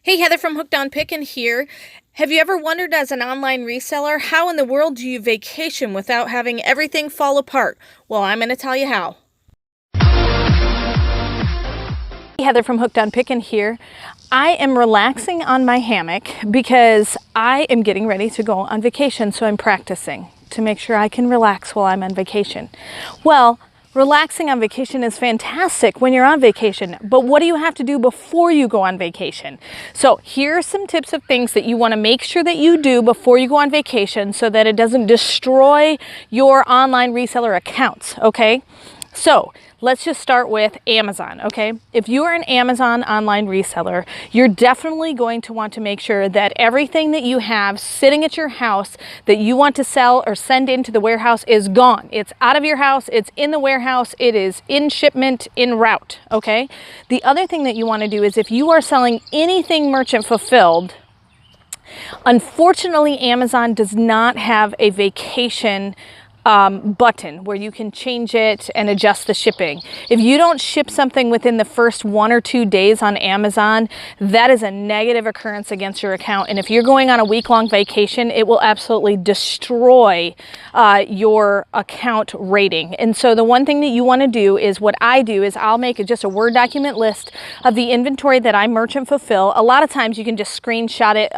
Hey, Heather from Hooked on Pickin here. Have you ever wondered as an online reseller, how in the world do you vacation without having everything fall apart? Well, I'm going to tell you how. Hey, Heather from Hooked on Pickin here. I am relaxing on my hammock because I am getting ready to go on vacation, so I'm practicing to make sure I can relax while I'm on vacation. Well, relaxing on vacation is fantastic when you're on vacation, but what do you have to do before you go on vacation? So here are some tips of things that you want to make sure that you do before you go on vacation so that it doesn't destroy your online reseller accounts, okay? So let's just start with Amazon, okay? If you are an Amazon online reseller, you're definitely going to want to make sure that everything that you have sitting at your house that you want to sell or send into the warehouse is gone. It's out of your house, it's in the warehouse, it is in shipment, en route, okay? The other thing that you want to do is if you are selling anything merchant fulfilled, unfortunately, Amazon does not have a vacation button where you can change it and adjust the shipping. If you don't ship something within the first 1 or 2 days on Amazon, that is a negative occurrence against your account. And if you're going on a week-long vacation, it will absolutely destroy your account rating. And so the one thing that you want to do is what I do is I'll make just a Word document list of the inventory that I merchant fulfill. A lot of times you can just screenshot it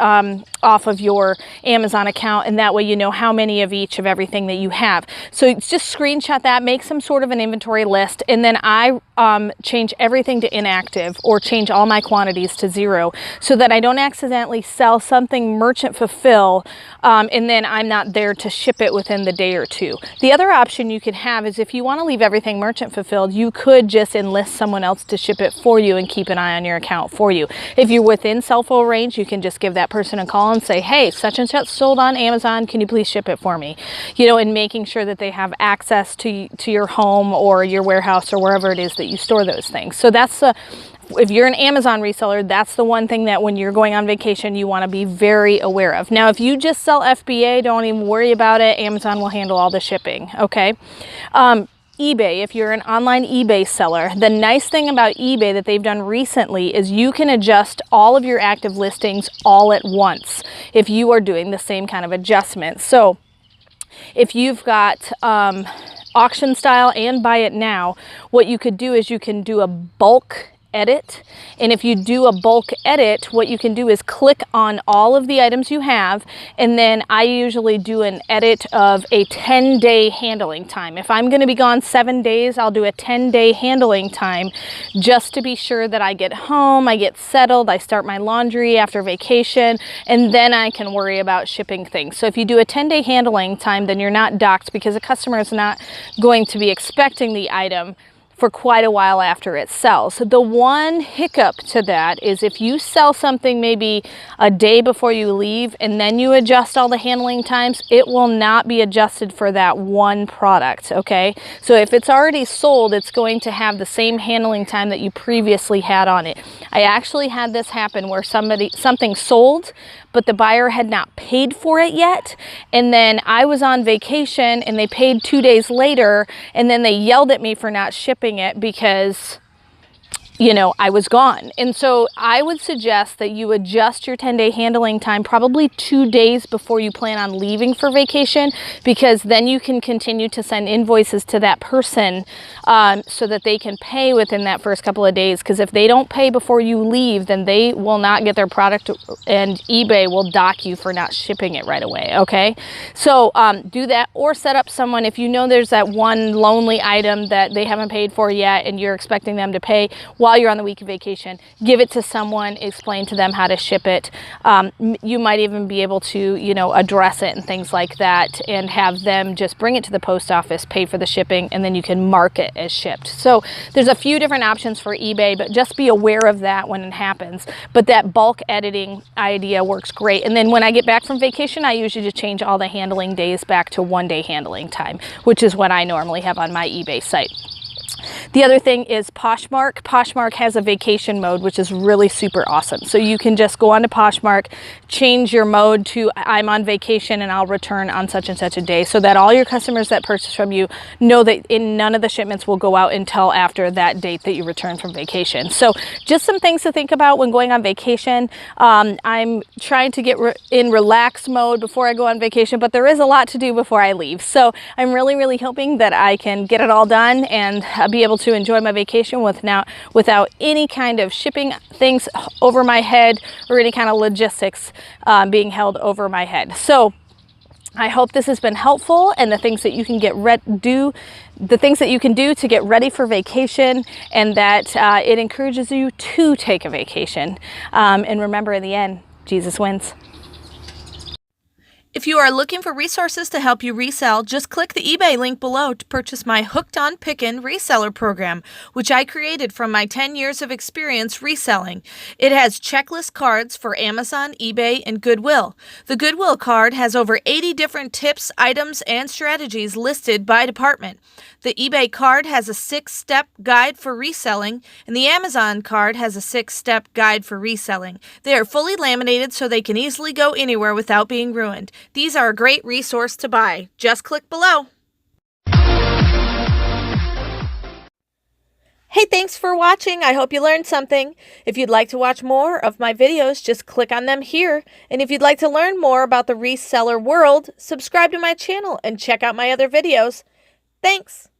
off of your Amazon account, and that way you know how many of each of everything that you have. So just screenshot that, make some sort of an inventory list, and then I change everything to inactive or change all my quantities to 0 so that I don't accidentally sell something merchant fulfill and then I'm not there to ship it within the day or two. The other option you could have is if you want to leave everything merchant fulfilled, you could just enlist someone else to ship it for you and keep an eye on your account for you. If you're within cell phone range, you can just give that person a call and say, hey, such and such sold on Amazon, can you please ship it for me? You know, and making sure that they have access to your home or your warehouse or wherever it is that you store those things. So that's if you're an Amazon reseller, that's the one thing that when you're going on vacation, you want to be very aware of. Now, if you just sell FBA, don't even worry about it. Amazon will handle all the shipping, okay? eBay, if you're an online eBay seller, the nice thing about eBay that they've done recently is you can adjust all of your active listings all at once if you are doing the same kind of adjustment. So if you've got auction style and buy it now, what you could do is you can do a bulk edit. And if you do a bulk edit, what you can do is click on all of the items you have, and then I usually do an edit of a 10-day handling time. If I'm going to be gone 7 days, I'll do a 10-day handling time just to be sure that I get home, I get settled, I start my laundry after vacation, and then I can worry about shipping things. So if you do a 10-day handling time, then you're not docked because a customer is not going to be expecting the item for quite a while after it sells. So the one hiccup to that is if you sell something maybe a day before you leave and then you adjust all the handling times, it will not be adjusted for that one product, okay? So if it's already sold, it's going to have the same handling time that you previously had on it. I actually had this happen where something sold, but the buyer had not paid for it yet. And then I was on vacation and they paid 2 days later, and then they yelled at me for not shipping it because, you know, I was gone. And so I would suggest that you adjust your 10-day handling time probably 2 days before you plan on leaving for vacation, because then you can continue to send invoices to that person so that they can pay within that first couple of days. Because if they don't pay before you leave, then they will not get their product and eBay will dock you for not shipping it right away, okay? So do that, or set up someone, if you know there's that one lonely item that they haven't paid for yet and you're expecting them to pay while you're on the week of vacation, give it to someone, explain to them how to ship it. You might even be able to, you know, address it and things like that and have them just bring it to the post office, pay for the shipping, and then you can mark it as shipped. So there's a few different options for eBay, but just be aware of that when it happens. But that bulk editing idea works great. And then when I get back from vacation, I usually just change all the handling days back to 1-day handling time, which is what I normally have on my eBay site. The other thing is Poshmark. Poshmark has a vacation mode, which is really super awesome. So you can just go on to Poshmark, change your mode to I'm on vacation and I'll return on such and such a day, so that all your customers that purchase from you know that none of the shipments will go out until after that date that you return from vacation. So just some things to think about when going on vacation. I'm trying to get in relax mode before I go on vacation, but there is a lot to do before I leave. So I'm really hoping that I can get it all done and be able to enjoy my vacation without any kind of shipping things over my head or any kind of logistics being held over my head. So I hope this has been helpful, and the things that you can do to get ready for vacation, and that it encourages you to take a vacation. And remember, in the end, Jesus wins. If you are looking for resources to help you resell, just click the eBay link below to purchase my Hooked on Pickin Reseller program, which I created from my 10 years of experience reselling. It has checklist cards for Amazon, eBay, and Goodwill. The Goodwill card has over 80 different tips, items, and strategies listed by department. The eBay card has a 6-step guide for reselling, and the Amazon card has a 6-step guide for reselling. They are fully laminated so they can easily go anywhere without being ruined. These are a great resource to buy. Just click below. Hey, thanks for watching. I hope you learned something. If you'd like to watch more of my videos, just click on them here. And if you'd like to learn more about the reseller world, subscribe to my channel and check out my other videos. Thanks.